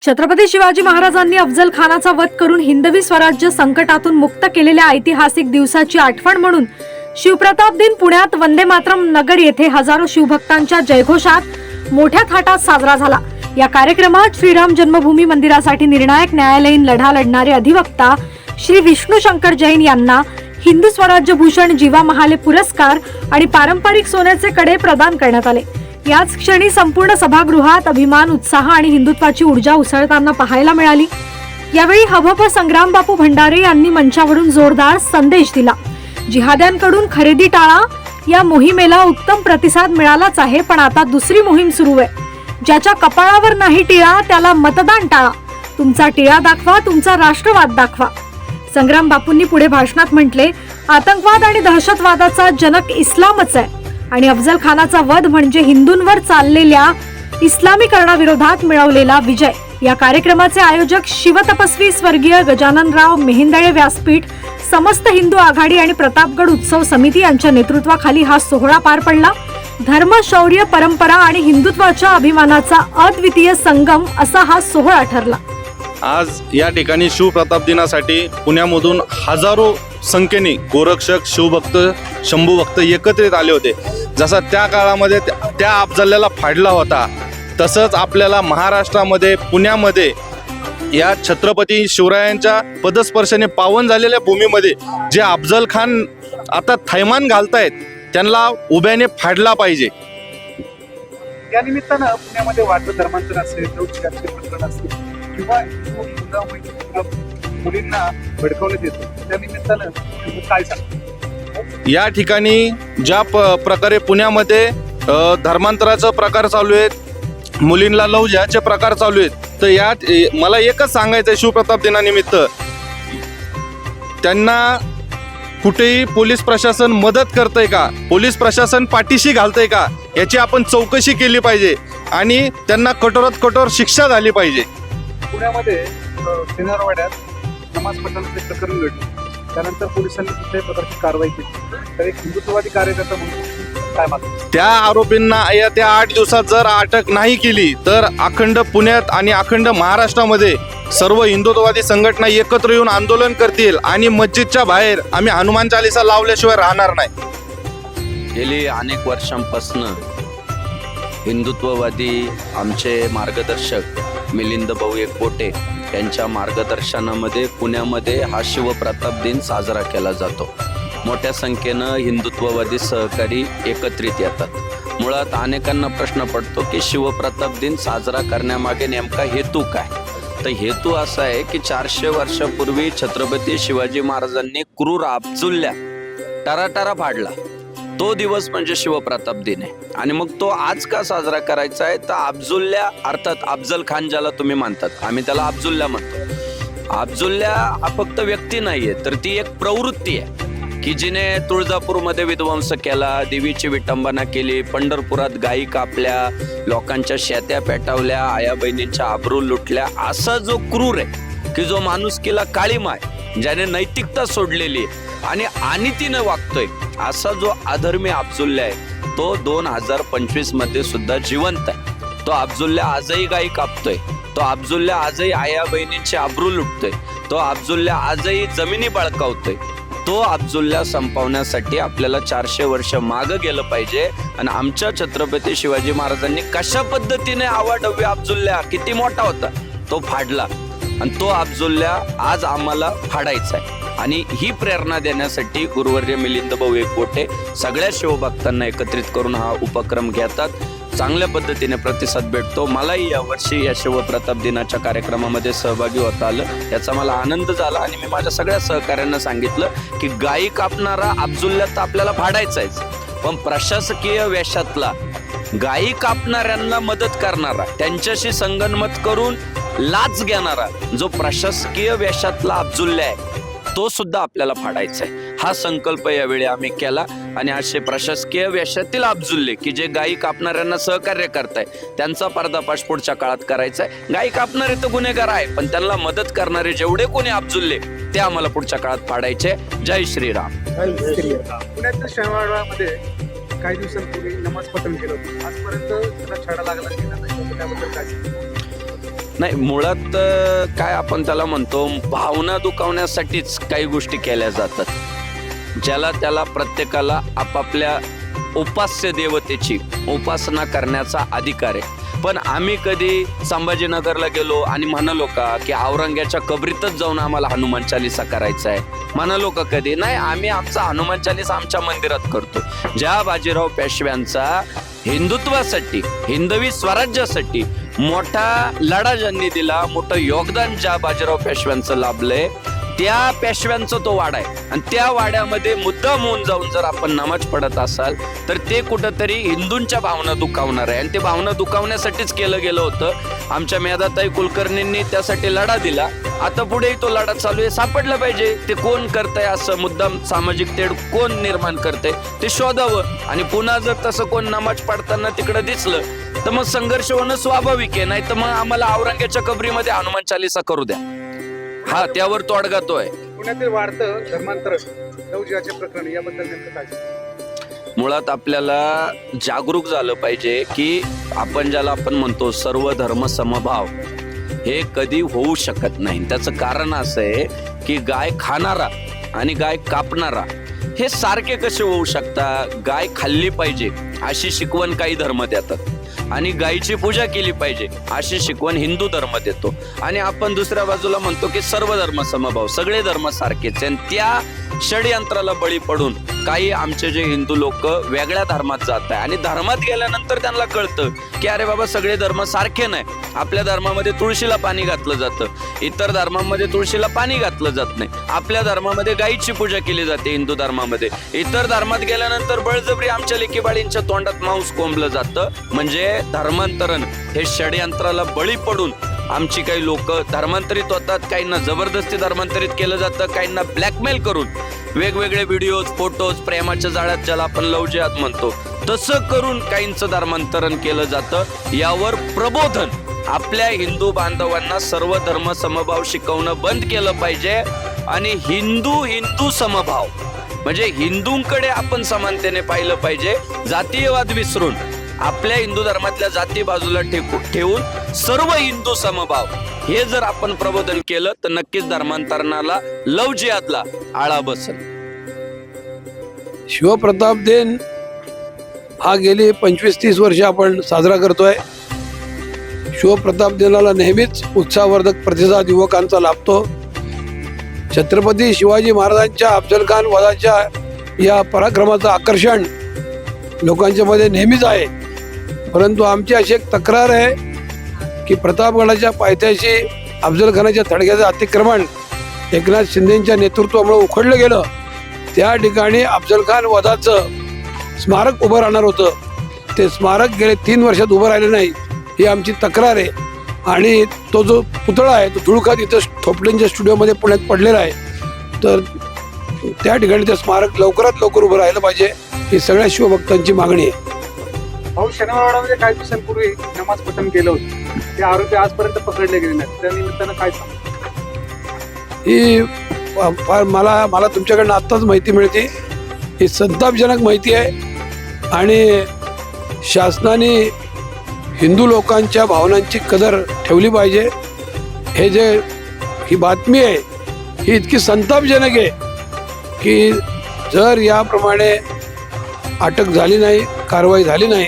छत्रपती शिवाजी महाराजांनी अफजल खानाचा वध करून हिंदवी स्वराज्य संकटातून मुक्त केलेल्या ऐतिहासिक दिवसाची आठवण म्हणून शिवप्रताप दिन पुण्यात वंदे मातरम नगर येथे हजारो शिवभक्तांच्या जयघोषात मोठ्या थाटात साजरा झाला। या कार्यक्रमात श्रीराम जन्मभूमी मंदिरासाठी निर्णायक न्यायालयीन लढा लढणारे अधिवक्ता श्री विष्णू शंकर जैन यांना हिंदू स्वराज्य भूषण जीवा महाले पुरस्कार आणि पारंपरिक सोन्याचे कडे प्रदान करण्यात आले। याच क्षणी संपूर्ण सभागृहात अभिमान, उत्साह आणि हिंदुत्वाची ऊर्जा उसळताना पाहायला मिळाली। यावेळी हभप संग्राम बापू भंडारे यांनी मंचावरून जोरदार संदेश दिला। जिहाद्यांकडून खरेदी टाळा या मोहिमेला उत्तम प्रतिसाद मिळालाच आहे, पण आता दुसरी मोहीम सुरू आहे। ज्याच्या कपाळावर नाही टिळा त्याला मतदान टाळा, तुमचा टिळा दाखवा, तुमचा राष्ट्रवाद दाखवा। संग्राम बापूंनी पुढे भाषणात म्हटले, आतंकवाद आणि दहशतवादाचा जनक इस्लामच आहे आणि अफजल खानाचा वध म्हणजे हिंदूंवर चाललेल्या इस्लामीकरणाविरोधात मिळवलेला विजय। या कार्यक्रमाचे आयोजक शिवतपस्वी स्वर्गीय गजाननराव मेहेंदळे व्यासपीठ, समस्त हिंदू आघाडी आणि प्रतापगड उत्सव समिती यांच्या नेतृत्वाखाली हा सोहळा पार पडला। धर्म, शौर्य, परंपरा आणि हिंदुत्वाच्या अभिमानाचा अद्वितीय संगम असा हा सोहळा ठरला। आज या ठिकाणी शिवप्रताप दिनासाठी पुण्यामधून हजारो संख्येने गोरक्षक, शिवभक्त, शंभूभक्त एकत्रित आले होते। जसा त्या काळामध्ये त्या अफजल्याला फाडला होता, तसंच आपल्याला महाराष्ट्रामध्ये पुण्यामध्ये या छत्रपती शिवरायांच्या पदस्पर्शाने पावन झालेल्या भूमीमध्ये जे अफजल खान आता थैमान घालतायत त्यांना उभ्याने फाडला पाहिजे। या निमित्तानं पुण्यामध्ये वाद धर्मांतर असेल, लौकिकाचे प्रकरण असेल किंवा मुलींना भडकवण्यात येतं, त्या निमित्तानं काय सांगतो? या ठिकाणी ज्या प्रकारे पुण्यामध्ये धर्मांतराचा प्रकार चालू आहेत, मुलींना लवजाचे प्रकार चालू आहेत, तर यात मला एकच सांगायचं आहे, शिवप्रताप दिनानिमित्त त्यांना कुठेही पोलीस प्रशासन मदत करतंय का, पोलीस प्रशासन पाठीशी घालतंय का, याची आपण चौकशी केली पाहिजे आणि त्यांना कठोरात कठोर शिक्षा झाली पाहिजे। पुण्यामध्ये शनिवारवाड्यात नमाज पठणाचे प्रकरण घडले, त्यानंतर पोलिसांनी कुठल्याही प्रकारची कारवाई केली, तर एक हिंदुत्ववादी कार्यकर्ता म्हणून काय मागतो? त्या आरोपींना त्या 8 दिवसात जर अटक नाही केली तर अखंड पुण्यात आणि अखंड महाराष्ट्रामध्ये सर्व हिंदुत्ववादी संघटना एकत्र येऊन आंदोलन करतील आणि मस्जिदच्या बाहेर आम्ही हनुमान चालीसा लावल्याशिवाय राहणार नाही। गेली अनेक वर्षांपासून हिंदुत्ववादी आमचे मार्गदर्शक मिलिंद भाऊ एकबोटे यांच्या मार्गदर्शनामध्ये पुण्यामध्ये हा शिवप्रताप दिन साजरा केला जातो। मोठ्या संख्येनं हिंदुत्ववादी सहकारी एकत्रित येतात। मुळात अनेकांना प्रश्न पडतो की शिवप्रताप दिन साजरा करण्यामागे नेमका हेतू काय? तर हेतू असा आहे की 400 वर्षापूर्वी छत्रपती शिवाजी महाराजांनी क्रूर अफजुल्ल्या टराटरा फाडला, तो दिवस म्हणजे शिवप्रताप दिन आहे। आणि मग तो आज का साजरा करायचा आहे? तर अफजुल्ल्या अर्थात अफजल खान ज्याला तुम्ही मानतात, आम्ही त्याला अफजुल्ल्या म्हणतो। अफजुल्ल्या हा फक्त व्यक्ती नाहीये, तर ती एक प्रवृत्ती आहे की जिने तुळजापूरमध्ये विध्वंस केला, देवीची विटंबना केली, पंढरपुरात गायी कापल्या, लोकांच्या शेत्या पेटवल्या, आया बहिणींच्या आबरू लुटल्या, असा जो क्रूर आहे की जो माणुसकीला काळीमा आहे, ज्याने नैतिकता सोडलेली आणि अनितीने वागतोय, असा जो अधर्मी अफजुल्ल्या आहे तो 2025 मध्ये सुद्धा जिवंत आहे। तो अफजुल्ल्या आजही गायी कापतोय, तो अफजुल्ल्या आजही आया बहिणींची आबरू लुटतोय, तो अफजुल्ल्या आजही जमिनी बळकावतोय। तो अफजुल्ल्या संपवण्यासाठी आपल्याला 400 वर्ष मागे गेलं पाहिजे आणि आमच्या छत्रपती शिवाजी महाराजांनी कशा पद्धतीने आवाढव्य अफजुल्ल्या, किती मोठा होता, तो फाडला आणि तो अफजुल्ल्या आज आम्हाला फाडायचा आहे। आणि ही प्रेरणा देण्यासाठी गुरुवर्य मिलिंद भाऊ एकबोटे सगळ्या शिवभक्तांना एकत्रित करून हा उपक्रम घेतात। चांगल्या पद्धतीने प्रतिसाद भेटतो। मलाही यावर्षी या शिवप्रताप दिनाच्या कार्यक्रमामध्ये सहभागी होता आलं, याचा मला आनंद झाला आणि मी माझ्या सगळ्या सहकाऱ्यांना सांगितलं की गायी कापणारा अफजुल्ल्या तर आपल्याला फाडायचाच, पण प्रशासकीय वेशातला गायी कापणाऱ्यांना मदत करणारा, त्यांच्याशी संगनमत करून लाच घेणारा जो प्रशासकीय वेशातला अफजुल्ल्या आहे तो सुद्धा आपल्याला फाडायचा आहे। हा संकल्प यावेळी आम्ही केला आणि असे प्रशासकीय वेशातील अफजुल्ले की जे गायी कापणाऱ्यांना सहकार्य करताय त्यांचा पर्दाफाश पुढच्या काळात करायचा आहे। गायी कापणारे तर गुन्हेगार आहे, पण त्यांना मदत करणारे जेवढे कोणी अफजुल्ले ते आम्हाला पुढच्या काळात फाडायचे। जय श्रीराम। पुण्याच्या शनिवारवाड्यामध्ये काही दिवसांपूर्वी नमाज पठण केलं होतं, आजपर्यंत त्याला छाडा लागला नाही, त्याबद्दल काय? नाही, मुळात काय आपण त्याला म्हणतो, भावना दुखावण्यासाठीच काही गोष्टी केल्या जातात. ज्याला त्याला प्रत्येकाला आपापल्या उपास्य देवतेची उपासना करण्याचा अधिकार आहे. पण आम्ही कधी संभाजीनगरला गेलो आणि म्हणालो का की औरंग्याच्या कबरीतच जाऊन आम्हाला हनुमान चालीसा करायचा आहे? म्हणालो का कधी? नाही. आम्ही आमचा हनुमान चालीसा आमच्या मंदिरात करतो. ज्या बाजीराव पेशव्यांचा हिंदुत्वासाठी, हिंदवी स्वराज्यासाठी मोठा लढा ज्यांनी दिला, मोठं योगदान ज्या बाजीराव पेशव्यांचं लाभलंय, त्या पेशव्यांचा तो वाडा आहे. आणि त्या वाड्यामध्ये मुद्दाम होऊन जाऊन जर आपण नमाज पडत असाल तर ते कुठंतरी हिंदूंच्या भावना दुखावणार आहे. आणि ते भावना दुखावण्यासाठीच केलं गेलं होतं. आमच्या मेधाताई कुलकर्णींनी त्यासाठी लढा दिला. आता पुढेही तो लढा चालू आहे. सापडलं पाहिजे ते कोण करतंय, असं मुद्दाम सामाजिक तेढ कोण निर्माण करतंय ते शोधावं. आणि पुन्हा जर तसं कोण नमाज पडताना तिकडं दिसलं तर मग संघर्ष होणं स्वाभाविक आहे. नाही तर मग आम्हाला औरंग्याच्या कबरीमध्ये हनुमान चालीसा करू द्या. हा, त्यावर तोडगा तो आहे. पुण्यातील वाढतं धर्मांतर लवजिहाचे प्रकरण याबद्दल नेमकं काय सांगाल? मुळात आपल्याला जागरूक झालं पाहिजे की आपण ज्याला आपण म्हणतो सर्व धर्म समभाव, हे कधी होऊ शकत नाही. त्याचं कारण असं आहे की गाय खाणारा आणि गाय कापणारा हे सारखे कसे होऊ शकतात? गाय खाल्ली पाहिजे अशी शिकवण काही धर्म देतात आणि गायीची पूजा केली पाहिजे अशी शिकवण हिंदू धर्म देतो. आणि आपण दुसऱ्या बाजूला म्हणतो की सर्व धर्म समभाव, सगळे धर्म सारखेच. आणि त्या षडयंत्राला बळी पडून काही आमचे जे हिंदू लोक वेगळ्या धर्मात जात आहे. आणि धर्मात गेल्यानंतर त्यांना कळतं की अरे बाबा, सगळे धर्म सारखे नाही. आपल्या धर्मामध्ये तुळशीला पाणी घातलं जातं, इतर धर्मामध्ये तुळशीला पाणी घातलं जात नाही. आपल्या धर्मामध्ये गायीची पूजा केली जाते हिंदू धर्मामध्ये. इतर धर्मात गेल्यानंतर बळजबरी आमच्या लेकीबाळींच्या तोंडात मांस कोंबलं जातं. म्हणजे धर्मांतरण हे षडयंत्राला बळी पडून आमची काही लोक धर्मांतरित होतात. काहींना जबरदस्ती धर्मांतरित केलं जातं, काहींना ब्लॅकमेल करून वेगवेगळे व्हिडिओज, फोटोज, प्रेमाच्या जाळ्यात ज्याला आपण लव्ह जिहाद म्हणतो तसं करून काहींचं धर्मांतरण केलं जातं. यावर प्रबोधन आपल्या हिंदू बांधवांना सर्व धर्म समभाव शिकवणं बंद केलं पाहिजे. आणि हिंदू समभाव म्हणजे हिंदूंकडे आपण समानतेने पाहिलं पाहिजे. जातीयवाद विसरून आपल्या हिंदू धर्मातल्या जाती बाजूला ठेवून सर्व हिंदू समभाव हे जर आपण प्रबोधन केलं तर नक्कीच धर्मांतरणाला, लव्ह जिहादला आळा बसेल. शिवप्रताप दिन हा गेली 25-30 वर्ष आपण साजरा करतोय. शिवप्रताप दिनाला नेहमीच उत्साहवर्धक प्रतिसाद युवकांचा लाभतो. छत्रपती शिवाजी महाराजांच्या अफजलखान वधाच्या या पराक्रमाचं आकर्षण लोकांच्या मध्ये नेहमीच आहे. परंतु आमची अशी एक तक्रार आहे की प्रतापगडाच्या पायथ्याशी अफजलखानाच्या थडग्याचं अतिक्रमण एकनाथ शिंदेच्या नेतृत्वामुळे उखडलं गेलं. त्या ठिकाणी अफजलखान वधाचं स्मारक उभं राहणार होतं. ते स्मारक गेले 3 वर्षात उभं राहिलं नाही, ही आमची तक्रार आहे. आणि तो जो पुतळा आहे तो धुळका तिथं थोपडेंच्या स्टुडिओमध्ये पुण्यात पडलेला आहे. तर त्या ठिकाणी ते स्मारक लवकरात लवकर उभं राहिलं पाहिजे, ही सगळ्या शिवभक्तांची मागणी आहे. भाऊ, शनिवारवाड्यामध्ये काही दिवसांपूर्वी नमाज पठण केलं होतं, ते आरोपी आजपर्यंत पकडले गेले नाहीत. त्या निमित्तानं काय सांगू? ही फार मला तुमच्याकडनं आत्ताच माहिती मिळते. ही संतापजनक माहिती आहे. आणि शासनाने हिंदू लोकांच्या भावनांची कदर ठेवली पाहिजे. ही बातमी आहे ही इतकी संतापजनक आहे की जर याप्रमाणे अटक झाली नाही, कारवाई झाली नाही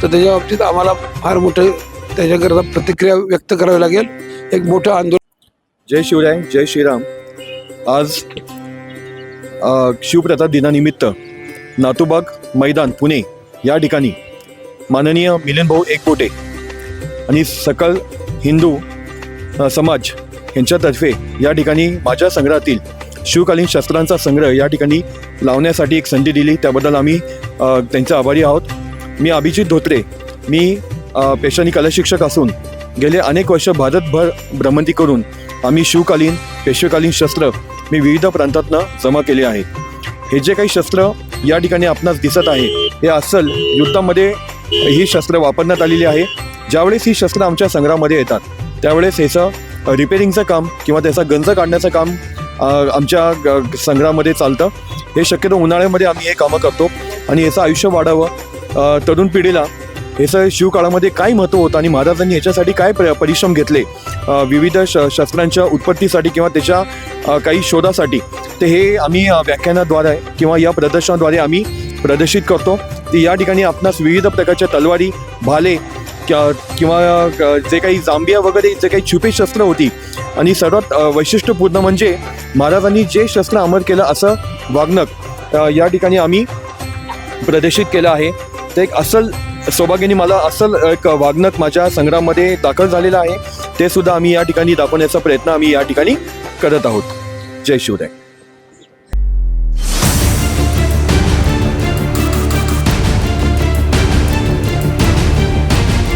तर त्याच्या बाबतीत आम्हाला फार मोठं त्याच्याकरता प्रतिक्रिया व्यक्त करावी लागेल. एक मोठं आंदोलन. जय शिवराय, जय श्रीराम. आज शिवप्रताप दिनानिमित्त नातूबाग मैदान पुणे या ठिकाणी माननीय मिलिंद भाऊ एकबोटे आणि सकल हिंदू समाज यांच्यातर्फे या ठिकाणी माझ्या संग्रहातील शिवकालीन शस्त्रांचा संग्रह या ठिकाणी लावण्यासाठी एक संधी दिली, त्याबद्दल आम्ही त्यांचे आभारी आहोत. मी अभिजित धोत्रे, मी पेशाने कला शिक्षक असून गेले अनेक वर्ष भारतभर भ्रमंती करून आम्ही शिवकालीन, पेशवेकालीन शस्त्र मी विविध प्रांतातनं जमा केले आहेत. हे जे काही शस्त्र या ठिकाणी आपणास दिसत आहे हे अस्सल युद्धामध्ये ही शस्त्र वापरण्यात आलेली आहे. ज्यावेळेस ही शस्त्र आमच्या संग्रहामध्ये येतात त्यावेळेस याचं रिपेरिंगचं काम किंवा त्याचा गंज काढण्याचं काम आमच्या संग्रहामध्ये चालतं. हे शक्यतो उन्हाळ्यामध्ये आम्ही हे कामं करतो आणि याचं आयुष्य वाढावं, तरुण पिढीला हे सगळं शिवकाळामध्ये काय महत्त्व होतं आणि महाराजांनी याच्यासाठी काय परिश्रम घेतले विविध शस्त्रांच्या उत्पत्तीसाठी किंवा त्याच्या काही शोधासाठी, ते हे आम्ही व्याख्यानाद्वारे किंवा या प्रदर्शनाद्वारे आम्ही प्रदर्शित करतो. ती या ठिकाणी आपणास विविध प्रकारच्या तलवारी, भाले किंवा जे काही जांबिया वगैरे जे काही छुपी शस्त्र होती, आणि सर्वात वैशिष्ट्यपूर्ण म्हणजे महाराजांनी जे शस्त्र अमर केलं असं वाघनख या ठिकाणी आम्ही प्रदर्शित केलं आहे. ते एक अस्सल सौभाग्याने मला अस्सल एक वाघनख माझ्या संग्रहामध्ये दाखल झालेला आहे. ते सुद्धा आम्ही या ठिकाणी दाखवण्याचा प्रयत्न आम्ही या ठिकाणी करत आहोत. जय शिवराय.